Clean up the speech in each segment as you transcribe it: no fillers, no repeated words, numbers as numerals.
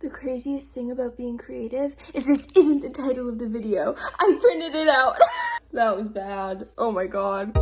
The craziest thing about being creative is this isn't the title of the video. I printed it out. That was bad. Oh my god.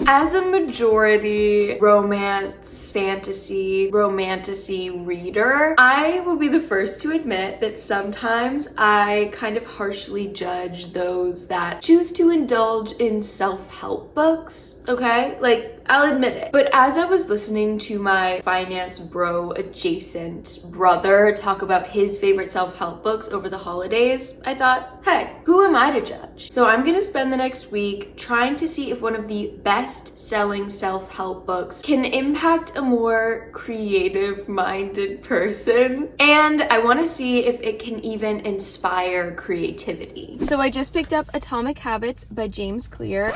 As a majority romance, fantasy, romantasy reader, I will be the first to admit that sometimes I kind of harshly judge those that choose to indulge in self-help books, okay? Like, I'll admit it. But as I was listening to my finance bro adjacent brother talk about his favorite self-help books over the holidays, I thought, hey, who am I to judge? So I'm gonna spend the next week trying to see if one of the best-selling self-help books can impact a more creative-minded person. And I wanna see if it can even inspire creativity. So I just picked up Atomic Habits by James Clear.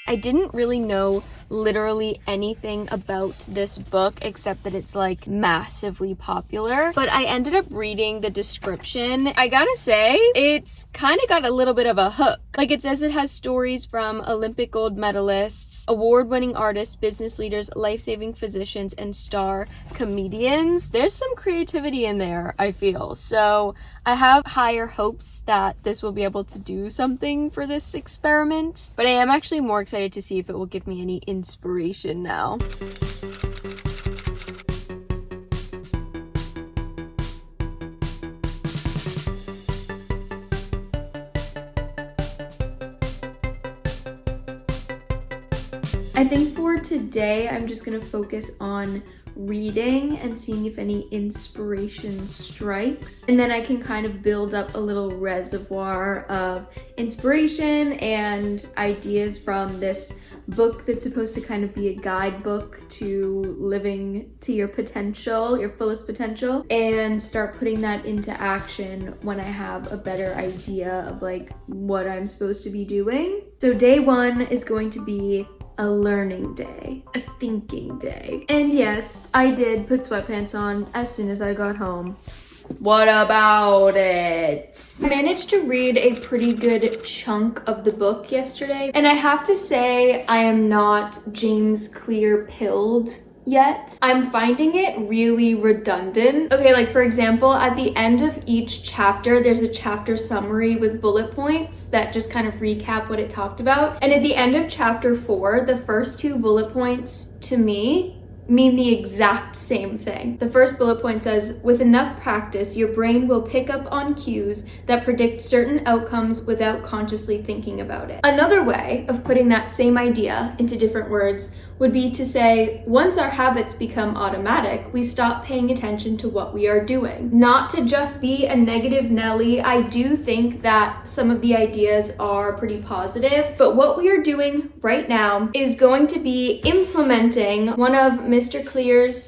I didn't really know literally anything about this book except that it's like massively popular, but I ended up reading the description. I gotta say, it's kind of got a little bit of a hook. Like, it says it has stories from Olympic gold medalists, award-winning artists, business leaders, life-saving physicians, and star comedians. There's some creativity in there, I feel. So I have higher hopes that this will be able to do something for this experiment, but I am actually more excited to see if it will give me any inspiration now. I think for today, I'm just gonna focus on reading and seeing if any inspiration strikes, and then I can kind of build up a little reservoir of inspiration and ideas from this book that's supposed to kind of be a guidebook to living to your potential, your fullest potential, and start putting that into action when I have a better idea of like what I'm supposed to be doing. So day one is going to be a learning day, a thinking day. And yes, I did put sweatpants on as soon as I got home. What about it? I managed to read a pretty good chunk of the book yesterday, and I have to say I am not James Clear pilled yet. I'm finding it really redundant. Okay, like for example, at the end of each chapter, there's a chapter summary with bullet points that just kind of recap what it talked about. And at the end of chapter 4, the first 2 bullet points to me mean the exact same thing. The first bullet point says, with enough practice, your brain will pick up on cues that predict certain outcomes without consciously thinking about it. Another way of putting that same idea into different words would be to say, once our habits become automatic, we stop paying attention to what we are doing. Not to just be a negative Nelly, I do think that some of the ideas are pretty positive, but what we are doing right now is going to be implementing one of Mr. Clear's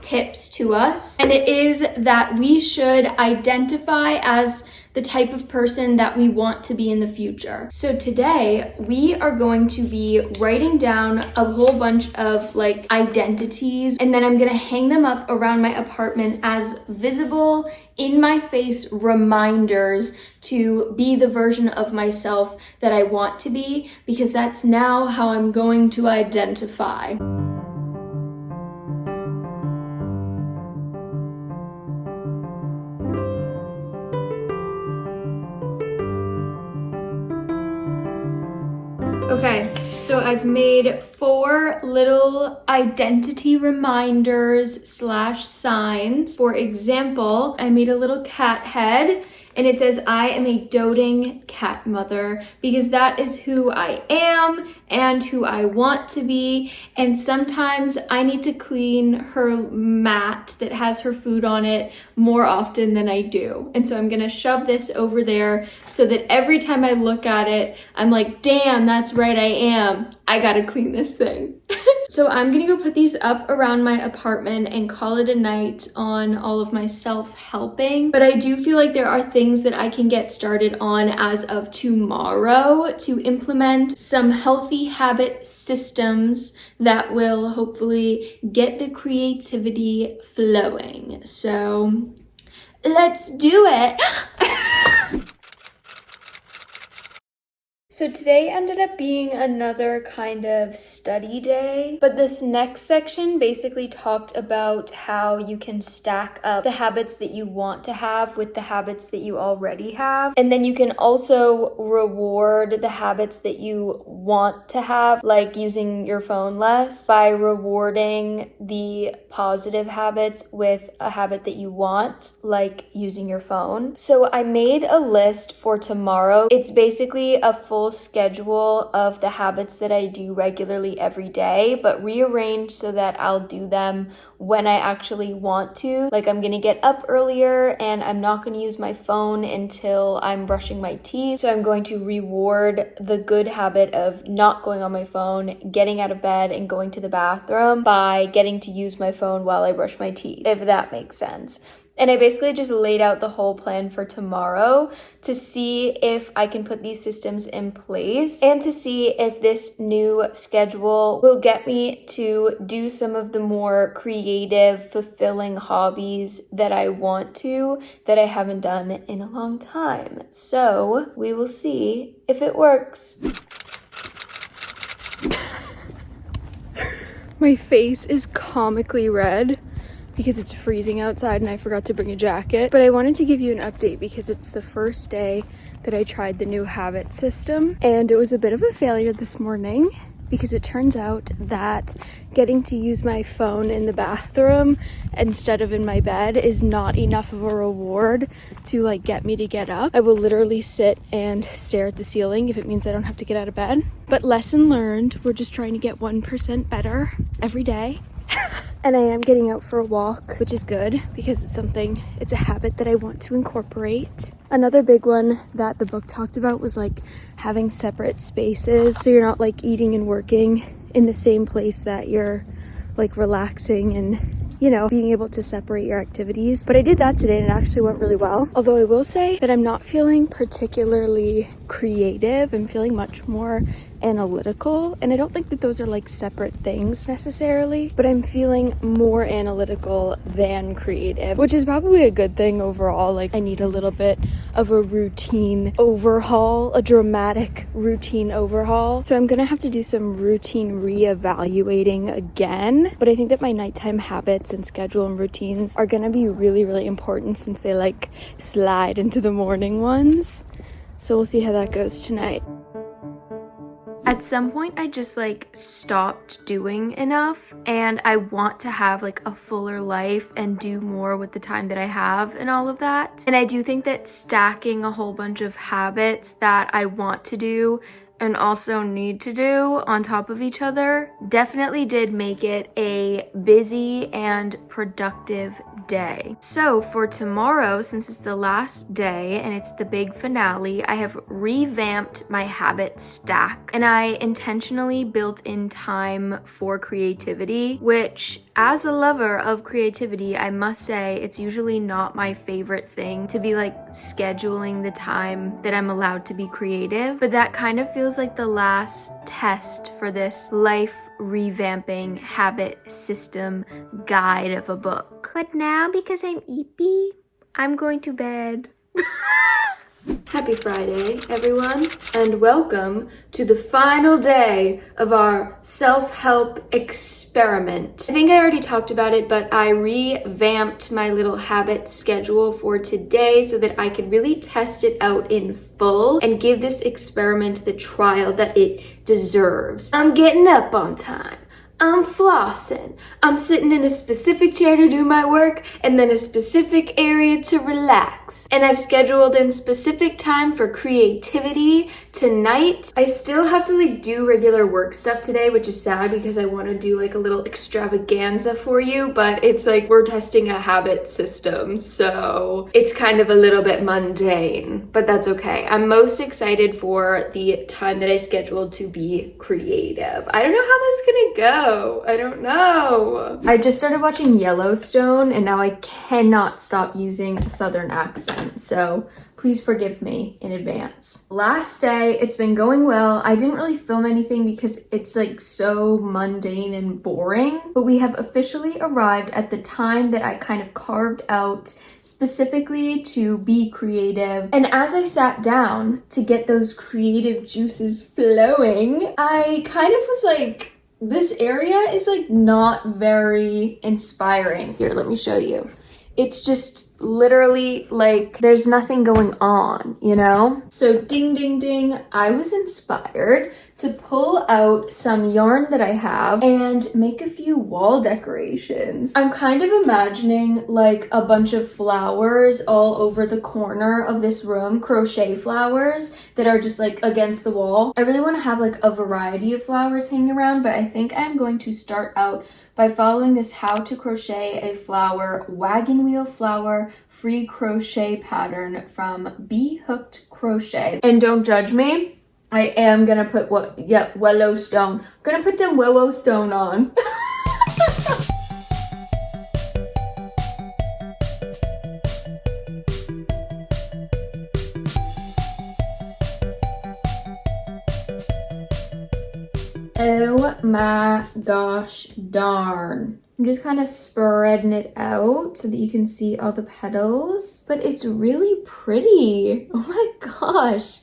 tips to us, and it is that we should identify as the type of person that we want to be in the future. So today we are going to be writing down a whole bunch of like identities, and then I'm gonna hang them up around my apartment as visible in my face reminders to be the version of myself that I want to be, because that's now how I'm going to identify. Okay, so I've made 4 little identity reminders / signs. For example, I made a little cat head, and it says, I am a doting cat mother, because that is who I am and who I want to be. And sometimes I need to clean her mat that has her food on it more often than I do. And so I'm gonna shove this over there so that every time I look at it, I'm like, damn, that's right, I am. I gotta clean this thing. So I'm gonna go put these up around my apartment and call it a night on all of my self-helping. But I do feel like there are things that I can get started on as of tomorrow to implement some healthy habit systems that will hopefully get the creativity flowing. So let's do it. So today ended up being another kind of study day, but this next section basically talked about how you can stack up the habits that you want to have with the habits that you already have. And then you can also reward the habits that you want to have, like using your phone less, by rewarding the positive habits with a habit that you want, like using your phone. So I made a list for tomorrow. It's basically a full schedule of the habits that I do regularly every day, but rearranged so that I'll do them when I actually want to. Like, I'm gonna get up earlier and I'm not gonna use my phone until I'm brushing my teeth. So I'm going to reward the good habit of not going on my phone, getting out of bed and going to the bathroom by getting to use my phone while I brush my teeth, if that makes sense. And I basically just laid out the whole plan for tomorrow to see if I can put these systems in place and to see if this new schedule will get me to do some of the more creative, fulfilling hobbies that I want to, that I haven't done in a long time. So we will see if it works. My face is comically red because it's freezing outside and I forgot to bring a jacket. But I wanted to give you an update because it's the first day that I tried the new habit system, and it was a bit of a failure this morning because it turns out that getting to use my phone in the bathroom instead of in my bed is not enough of a reward to like get me to get up. I will literally sit and stare at the ceiling if it means I don't have to get out of bed. But lesson learned, we're just trying to get 1% better every day. And I am getting out for a walk, which is good because it's a habit that I want to incorporate. Another big one that the book talked about was like having separate spaces, so you're not like eating and working in the same place that you're like relaxing and, you know, being able to separate your activities. But I did that today and it actually went really well. Although I will say that I'm not feeling particularly creative. I'm feeling much more analytical, and I don't think that those are like separate things necessarily, but I'm feeling more analytical than creative, which is probably a good thing overall. Like, I need a little bit of a routine overhaul, a dramatic routine overhaul. So I'm gonna have to do some routine reevaluating again, but I think that my nighttime habits and schedule and routines are gonna be really, really important since they like slide into the morning ones. So we'll see how that goes tonight. At some point, I just like stopped doing enough, and I want to have like a fuller life and do more with the time that I have and all of that. And I do think that stacking a whole bunch of habits that I want to do and also need to do on top of each other definitely did make it a busy and productive day. So for tomorrow, since it's the last day and it's the big finale, I have revamped my habit stack, and I intentionally built in time for creativity, which, as a lover of creativity, I must say it's usually not my favorite thing to be like scheduling the time that I'm allowed to be creative, but that kind of feels like the last test for this life revamping habit system guide of a book. But now, because I'm eepy, I'm going to bed. Happy Friday, everyone, and welcome to the final day of our self-help experiment. I think I already talked about it, but I revamped my little habit schedule for today so that I could really test it out in full and give this experiment the trial that it deserves. I'm getting up on time. I'm flossing. I'm sitting in a specific chair to do my work and then a specific area to relax. And I've scheduled in specific time for creativity tonight. I still have to like do regular work stuff today, which is sad because I want to do like a little extravaganza for you, but it's like we're testing a habit system, so it's kind of a little bit mundane, but that's okay. I'm most excited for the time that I scheduled to be creative. I don't know how that's gonna go. know. I don't know. I just started watching Yellowstone and now I cannot stop using a Southern accent. So please forgive me in advance. Last day, it's been going well. I didn't really film anything because it's like so mundane and boring, but we have officially arrived at the time that I kind of carved out specifically to be creative. And as I sat down to get those creative juices flowing, I kind of was like, this area is like not very inspiring. Here, let me show you. It's just literally like there's nothing going on, you know? So ding, ding, ding, I was inspired to pull out some yarn that I have and make a few wall decorations. I'm kind of imagining like a bunch of flowers all over the corner of this room, crochet flowers that are just like against the wall. I really want to have like a variety of flowers hanging around, but I think I'm going to start out by following this how to crochet a flower wagon wheel flower free crochet pattern from Bee Hooked Crochet. And don't judge me, I am gonna put Yellowstone. I'm gonna put them Yellowstone on. Oh my gosh darn. I'm just kind of spreading it out so that you can see all the petals, but it's really pretty. Oh my gosh.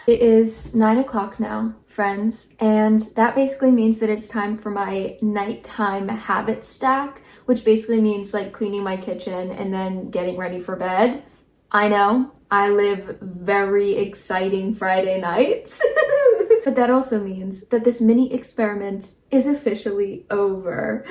It is 9 o'clock now, friends, and that basically means that it's time for my nighttime habit stack, which basically means like cleaning my kitchen and then getting ready for bed. I know, I live very exciting Friday nights. But that also means that this mini experiment is officially over.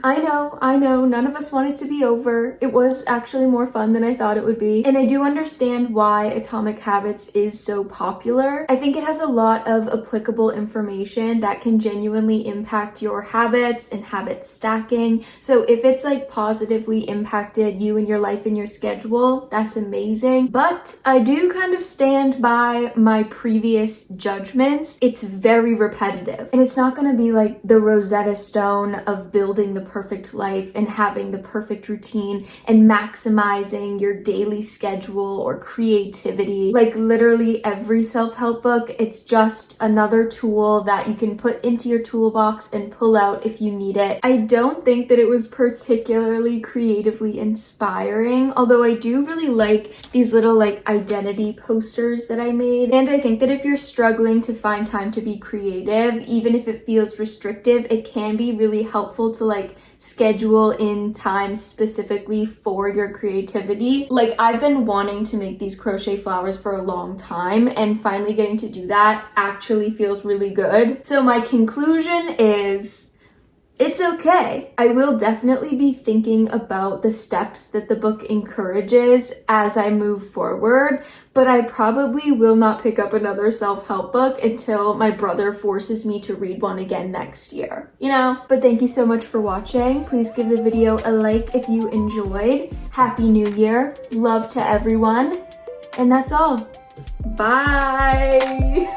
I know, none of us want it to be over. It was actually more fun than I thought it would be. And I do understand why Atomic Habits is so popular. I think it has a lot of applicable information that can genuinely impact your habits and habit stacking. So if it's like positively impacted you and your life and your schedule, that's amazing. But I do kind of stand by my previous judgments. It's very repetitive and it's not gonna be like the Rosetta Stone of building the perfect life and having the perfect routine and maximizing your daily schedule or creativity. Like literally every self-help book, it's just another tool that you can put into your toolbox and pull out if you need it. I don't think that it was particularly creatively inspiring, although I do really like these little like identity posters that I made. And I think that if you're struggling to find time to be creative, even if it feels restrictive, it can be really helpful to like schedule in time specifically for your creativity. Like I've been wanting to make these crochet flowers for a long time and finally getting to do that actually feels really good. So my conclusion is it's okay. I will definitely be thinking about the steps that the book encourages as I move forward, but I probably will not pick up another self-help book until my brother forces me to read one again next year, you know? But thank you so much for watching. Please give the video a like if you enjoyed. Happy New Year. Love to everyone. And that's all. Bye.